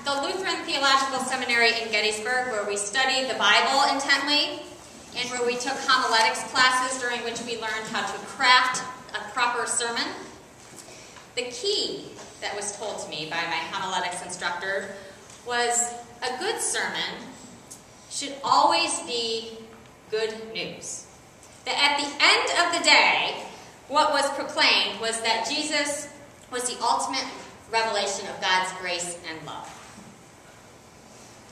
the Lutheran Theological Seminary in Gettysburg, where we studied the Bible intently, and where we took homiletics classes during which we learned how to craft a proper sermon. The key that was told to me by my homiletics instructor was a good sermon should always be good news. That at the end of the day, what was proclaimed was that Jesus was the ultimate revelation of God's grace and love.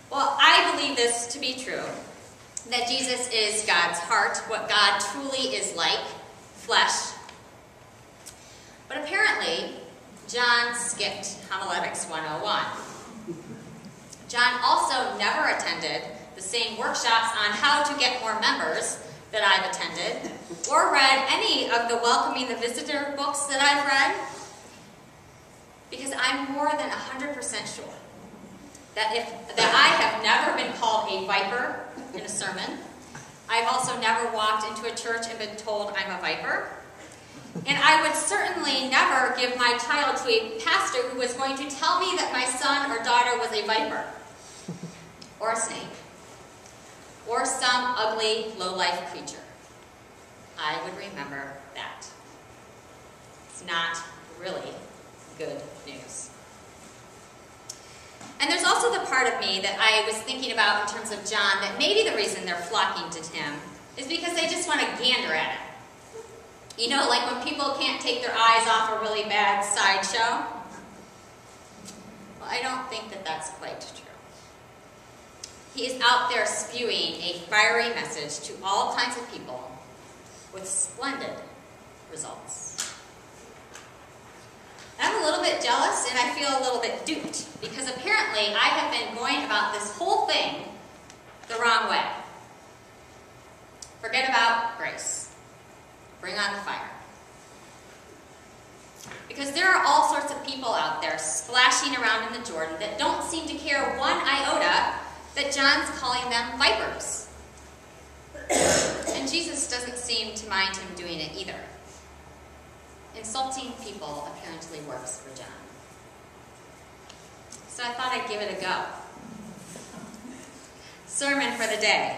Well, I believe this to be true, that Jesus is God's heart, what God truly is like, flesh. But apparently, John skipped Homiletics 101. John also never attended the same workshops on how to get more members that I've attended, or read any of the Welcoming the Visitor books that I've read, because I'm more than 100% sure that I have never been called a viper in a sermon. I've also never walked into a church and been told I'm a viper. And I would certainly never give my child to a pastor who was going to tell me that my son or daughter was a viper, or a snake, or some ugly, low-life creature. I would remember that. It's not really good news. And there's also the part of me that I was thinking about in terms of John, that maybe the reason they're flocking to him is because they just want to gander at him. You know, like when people can't take their eyes off a really bad sideshow? Well, I don't think that that's quite true. He is out there spewing a fiery message to all kinds of people with splendid results. I'm a little bit jealous and I feel a little bit duped because apparently I have been going about this whole thing the wrong way. Forget about grace. Bring on the fire. Because there are all sorts of people out there splashing around in the Jordan that don't seem to care one iota that John's calling them vipers. And Jesus doesn't seem to mind him doing it either. Insulting people apparently works for John. So I thought I'd give it a go. Sermon for the day.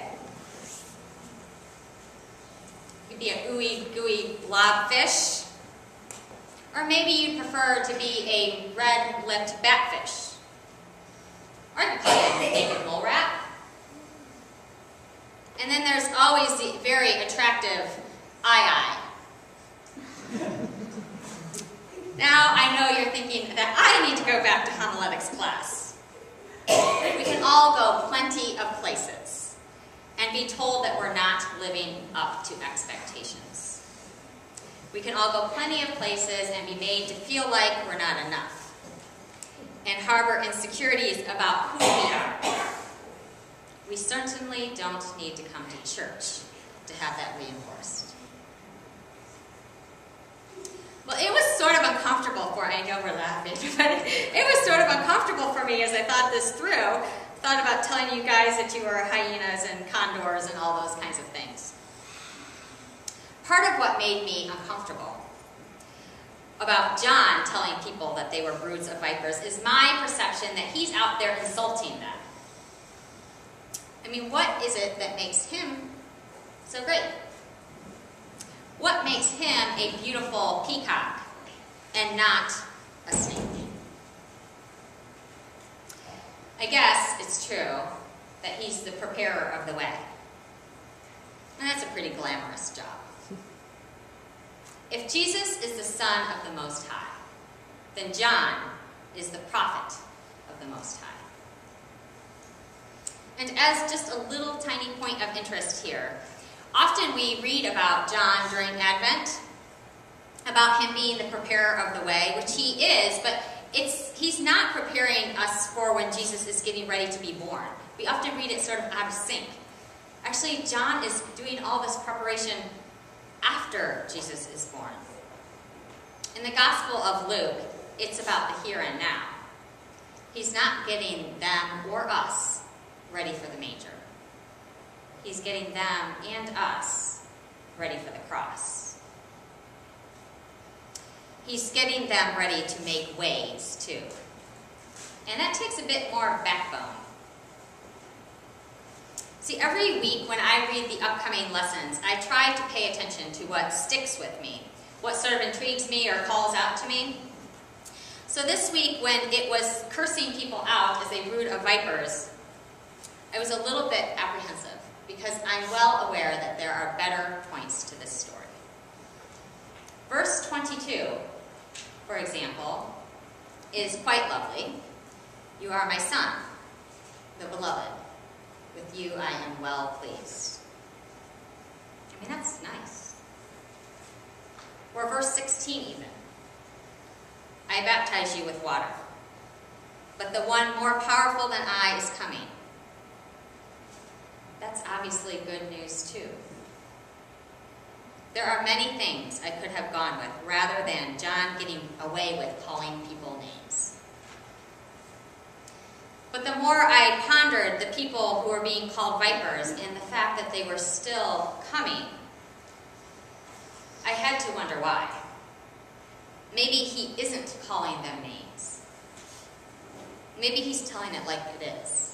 It could be a ooey gooey blobfish. Or maybe you'd prefer to be a red-lipped batfish. Or you could call it a naked mole rat. And then there's always the very attractive eye. Now I know you're thinking that I need to go back to homiletics class. We can all go plenty of places and be told that we're not living up to expectations. We can all go plenty of places and be made to feel like we're not enough and harbor insecurities about who we are. We certainly don't need to come to church to have that reinforced. Well, it was sort of uncomfortable I know we're laughing, but it was sort of uncomfortable for me as I thought this through. Thought about telling you guys that you were hyenas and condors and all those kinds of things. Part of what made me uncomfortable about John telling people that they were broods of vipers is my perception that he's out there insulting them. I mean, what is it that makes him so great? What makes him a beautiful peacock and not a snake? I guess it's true that he's the preparer of the way. And that's a pretty glamorous job. If Jesus is the Son of the Most High, then John is the prophet of the Most High. And as just a little tiny point of interest here, often we read about John during Advent, about him being the preparer of the way, which he is, but he's not preparing us for when Jesus is getting ready to be born. We often read it sort of out of sync. Actually, John is doing all this preparation after Jesus is born. In the Gospel of Luke, it's about the here and now. He's not getting them or us ready for the manger. He's getting them and us ready for the cross. He's getting them ready to make ways, too. And that takes a bit more backbone. See, every week when I read the upcoming lessons, I try to pay attention to what sticks with me, what sort of intrigues me or calls out to me. So this week, when it was cursing people out as a brood of vipers, I was a little bit apprehensive because I'm well aware that there are better points to this story. Verse 22, for example, is quite lovely. You are my son, the beloved. With you I am well pleased. I mean, that's nice. Or verse 16 even. I baptize you with water, but the one more powerful than I is coming. That's obviously good news too. There are many things I could have gone with rather than John getting away with calling people names. But the more I pondered the people who were being called vipers and the fact that they were still coming, I had to wonder why. Maybe he isn't calling them names. Maybe he's telling it like it is.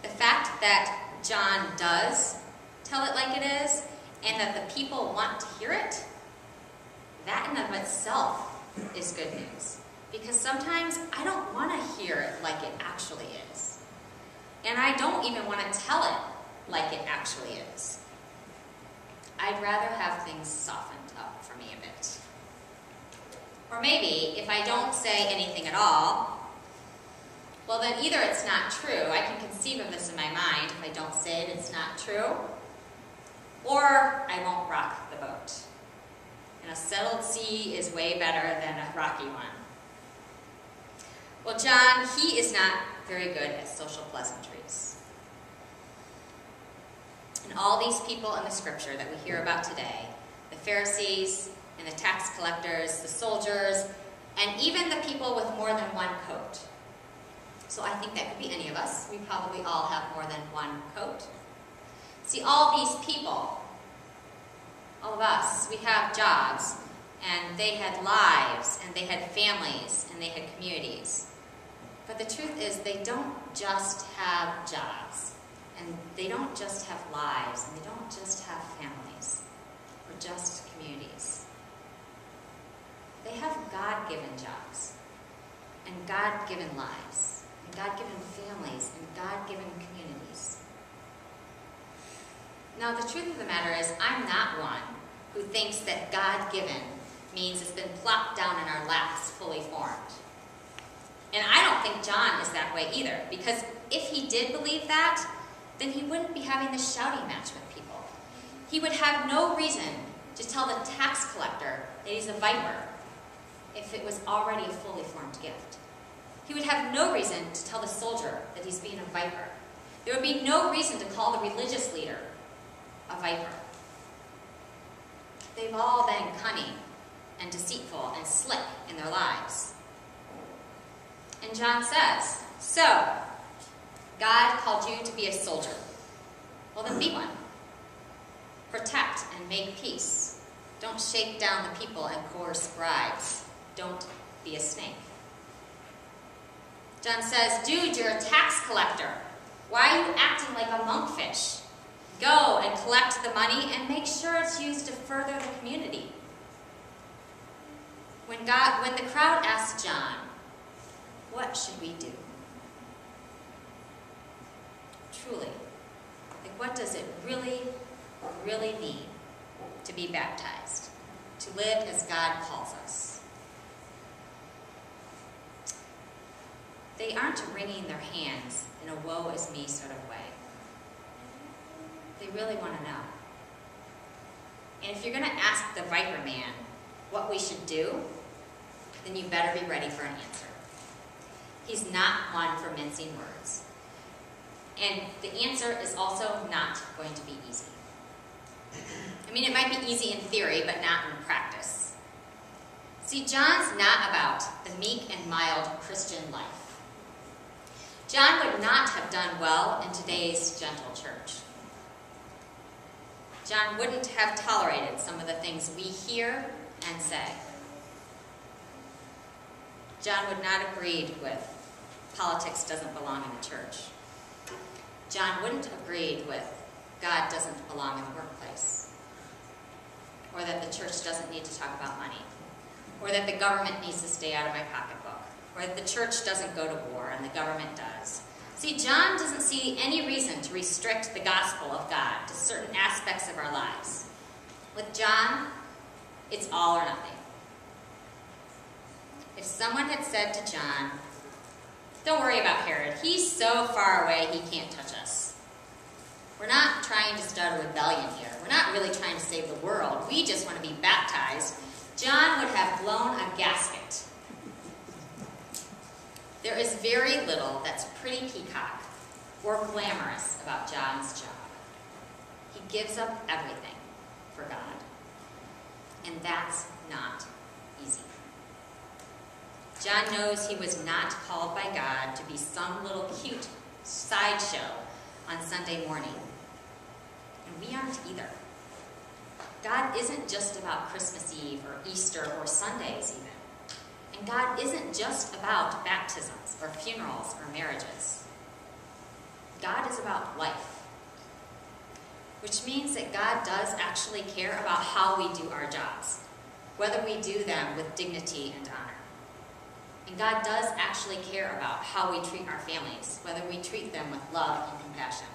The fact that John does tell it like it is, and that the people want to hear it, that in and of itself is good news. Because sometimes I don't want to hear it like it actually is. And I don't even want to tell it like it actually is. I'd rather have things softened up for me a bit. Or maybe, if I don't say anything at all, well then either it's not true, I can conceive of this in my mind, if I don't say it, it's not true, or I won't rock the boat. And a settled sea is way better than a rocky one. Well, John, he is not very good at social pleasantries. And all these people in the scripture that we hear about today, the Pharisees and the tax collectors, the soldiers, and even the people with more than one coat. So I think that could be any of us. We probably all have more than one coat. See, all these people, all of us, we have jobs, and they had lives, and they had families, and they had communities. But the truth is, they don't just have jobs, and they don't just have lives, and they don't just have families, or just communities. They have God-given jobs, and God-given lives, and God-given families, and God-given communities. Now, the truth of the matter is, I'm not one who thinks that God-given means it's been plopped down in our laps fully formed. And I don't think John is that way either, because if he did believe that, then he wouldn't be having this shouting match with people. He would have no reason to tell the tax collector that he's a viper if it was already a fully formed gift. He would have no reason to tell the soldier that he's being a viper. There would be no reason to call the religious leader a viper. They've all been cunning and deceitful and slick in their lives. And John says, so, God called you to be a soldier. Well, then be one. Protect and make peace. Don't shake down the people and coerce bribes. Don't be a snake. John says, dude, you're a tax collector. Why are you acting like a monkfish? Go and collect the money and make sure it's used to further the community. When the crowd asked John, what should we do? Truly, like what does it really, really mean to be baptized? To live as God calls us? They aren't wringing their hands in a woe is me sort of way. They really want to know. And if you're going to ask the Viper Man what we should do, then you better be ready for an answer. He's not one for mincing words. And the answer is also not going to be easy. I mean, it might be easy in theory, but not in practice. See, John's not about the meek and mild Christian life. John would not have done well in today's gentle church. John wouldn't have tolerated some of the things we hear and say. John would not have agreed with politics doesn't belong in the church. John wouldn't have agreed with God doesn't belong in the workplace, or that the church doesn't need to talk about money, or that the government needs to stay out of my pocketbook, or that the church doesn't go to war and the government does. See, John doesn't see any reason to restrict the gospel of God to certain aspects of our lives. With John, it's all or nothing. If someone had said to John, "Don't worry about Herod, he's so far away he can't touch us. We're not trying to start a rebellion here. We're not really trying to save the world. We just want to be baptized," John would have blown a gasket. There is very little that's pretty peacock or glamorous about John's job. He gives up everything for God. And that's not easy. John knows he was not called by God to be some little cute sideshow on Sunday morning. And we aren't either. God isn't just about Christmas Eve or Easter or Sundays even. And God isn't just about baptisms or funerals or marriages. God is about life. Which means that God does actually care about how we do our jobs, whether we do them with dignity and honor. And God does actually care about how we treat our families, whether we treat them with love and compassion,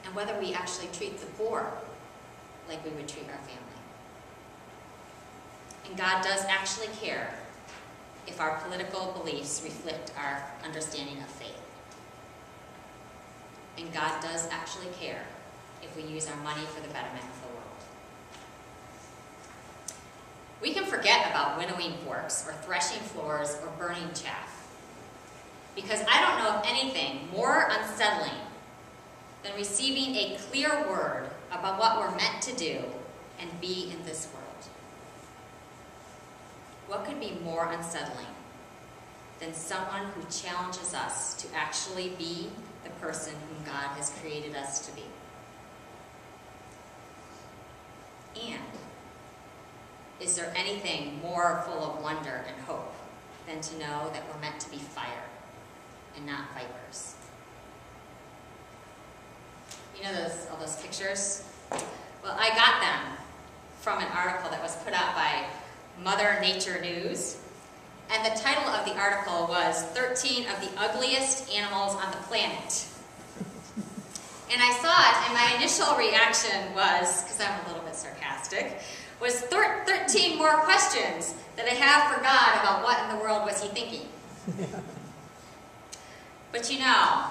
and whether we actually treat the poor like we would treat our family. And God does actually care if our political beliefs reflect our understanding of faith. And God does actually care if we use our money for the betterment of the world. We can forget about winnowing forks or threshing floors or burning chaff, because I don't know of anything more unsettling than receiving a clear word about what we're meant to do and be in this world. What could be more unsettling than someone who challenges us to actually be the person whom God has created us to be? And is there anything more full of wonder and hope than to know that we're meant to be fire and not vipers? You know all those pictures? Well, I got them from an article that was put out by Mother Nature News. And the title of the article was 13 of the Ugliest Animals on the Planet. And I saw it, and my initial reaction was, because I'm a little bit sarcastic, was 13 more questions that I have for God about what in the world was he thinking. But you know,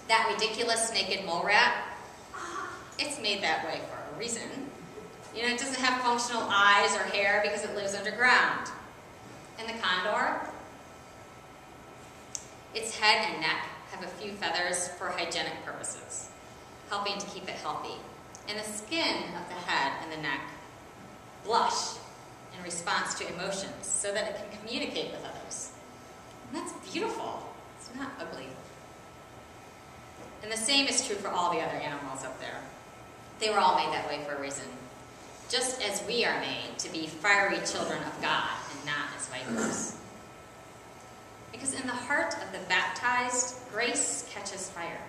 that ridiculous naked mole rat, it's made that way for a reason. You know, it doesn't have functional eyes or hair because it lives underground. And the condor, its head and neck have a few feathers for hygienic purposes, helping to keep it healthy. And the skin of the head and the neck blush in response to emotions so that it can communicate with others. And that's beautiful. It's not ugly. And the same is true for all the other animals up there. They were all made that way for a reason. Just as we are made to be fiery children of God and not as vipers. Because in the heart of the baptized, grace catches fire.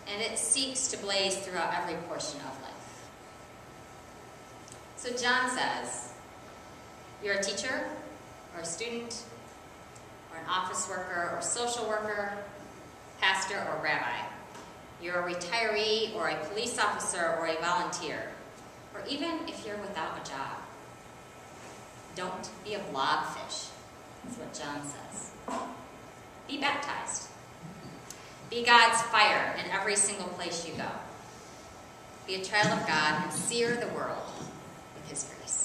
And it seeks to blaze throughout every portion of life. So John says, you're a teacher, or a student, or an office worker, or social worker, pastor, or rabbi. You're a retiree, or a police officer, or a volunteer. Or even if you're without a job. Don't be a blobfish, is what John says. Be baptized. Be God's fire in every single place you go. Be a child of God and sear the world with his grace.